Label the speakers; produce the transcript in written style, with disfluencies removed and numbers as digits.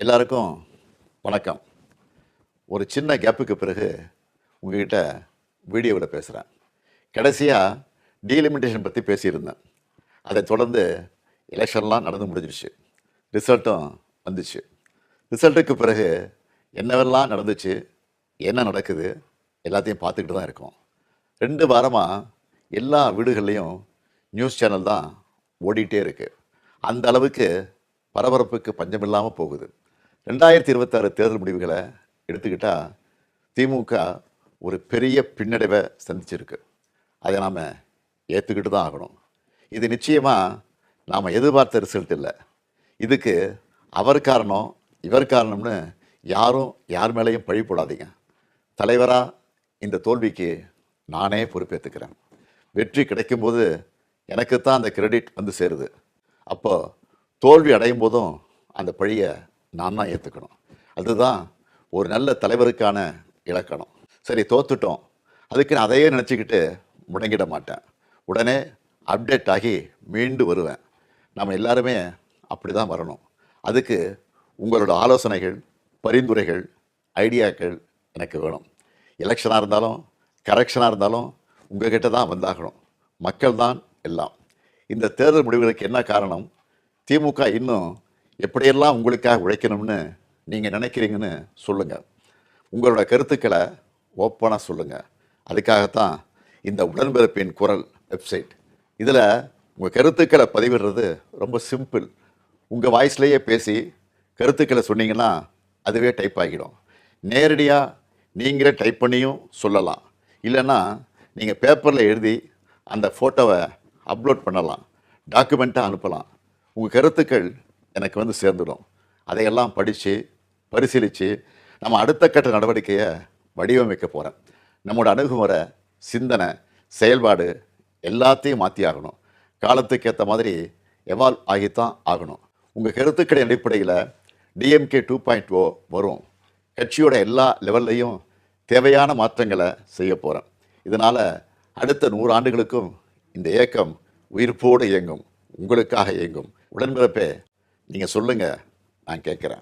Speaker 1: எல்லாருக்கும் வணக்கம். ஒரு சின்ன கேப்புக்கு பிறகு உங்ககிட்ட வீடியோவில் பேசுகிறேன். கடைசியாக டீலிமிட்டேஷன் பற்றி பேசியிருந்தேன். அதை தொடர்ந்து எலெக்ஷன்லாம் நடந்து முடிஞ்சிருச்சு. ரிசல்ட்டும் வந்துச்சு. ரிசல்ட்டுக்கு பிறகு என்னவெல்லாம் நடந்துச்சு, என்ன நடக்குது எல்லாத்தையும் பார்த்துக்கிட்டு தான் இருக்கோம். 2 வாரமாக எல்லா வீடுகள்லேயும் நியூஸ் சேனல் தான் ஓடிட்டே இருக்குது. அந்த அளவுக்கு பரபரப்புக்கு பஞ்சமில்லாமல் போகுது. 2026 தேர்தல் முடிவுகளை எடுத்துக்கிட்டால் திமுக ஒரு பெரிய பின்னடைவை சந்திச்சிருக்கு. அதை நாம் ஏற்றுக்கிட்டு தான் ஆகணும். இது நிச்சயமாக நாம் எதிர்பார்த்த ரிசல்ட் இல்லை. இதுக்கு அவர் காரணம் இவர் காரணம்னு யாரும் யார் மேலேயும் பழி போடாதீங்க. தலைவராக இந்த தோல்விக்கு நானே பொறுப்பேற்றுக்கிறேன். வெற்றி கிடைக்கும்போது எனக்குத்தான் அந்த கிரெடிட் வந்து சேருது. அப்போ தோல்வி அடையும் போதும் அந்த பழியை நான் தான் ஏற்றுக்கணும். அதுதான் ஒரு நல்ல தலைவருக்கான இலக்கணம். சரி, தோத்துட்டோம், அதுக்கு நான் அதையே நினச்சிக்கிட்டு முடங்கிட மாட்டேன். உடனே அப்டேட் ஆகி மீண்டு வருவேன். நம்ம எல்லாருமே அப்படி தான் வரணும். அதுக்கு உங்களோட ஆலோசனைகள், பரிந்துரைகள், ஐடியாக்கள் எனக்கு வேணும். எலெக்ஷனாக இருந்தாலும் கரெக்ஷனாக இருந்தாலும் உங்கள்கிட்ட தான் வந்தாகணும். மக்கள் தான் எல்லாம். இந்த தேர்தல் முடிவுகளுக்கு என்ன காரணம்? திமுக இன்னும் எப்படியெல்லாம் உங்களுக்காக உழைக்கணும்னு நீங்கள் நினைக்கிறீங்கன்னு சொல்லுங்கள். உங்களோட கருத்துக்களை ஓப்பனாக சொல்லுங்கள். அதுக்காகத்தான் இந்த உடன்பிறப்பின் குரல் வெப்சைட். இதில் உங்கள் கருத்துக்களை பதிவிடுறது ரொம்ப சிம்பிள். உங்கள் வாய்ஸ்லேயே பேசி கருத்துக்களை சொன்னீங்கன்னா அதுவே டைப் ஆகிடும். நேரடியாக நீங்களே டைப் பண்ணியும் சொல்லலாம். இல்லைன்னா நீங்கள் பேப்பரில் எழுதி அந்த ஃபோட்டோவை அப்லோட் பண்ணலாம், டாக்குமெண்ட்டாக அனுப்பலாம். உங்கள் கருத்துக்கள் எனக்கு வந்து சேர்ந்துடும். அதையெல்லாம் படித்து பரிசீலித்து நம்ம அடுத்த கட்ட நடவடிக்கையை வடிவமைக்க போகிறேன். நம்மளோட அணுகுமுறை, சிந்தனை, செயல்பாடு எல்லாத்தையும் மாற்றி ஆகணும். காலத்துக்கு ஏற்ற மாதிரி எவால்வ் ஆகித்தான் ஆகணும். உங்கள் கருத்துக்களின் அடிப்படையில் டிஎம்கே 2.0 வரும். கட்சியோட எல்லா லெவல்லையும் தேவையான மாற்றங்களை செய்ய போகிறேன். இதனால் அடுத்த 100 ஆண்டுகளுக்கும் இந்த இயக்கம் உயிர்ப்போடு இயங்கும், உங்களுக்காக இயங்கும். உடன்பிறப்பே, நீங்கள் சொல்லுங்கள், நான் கேட்குறேன்.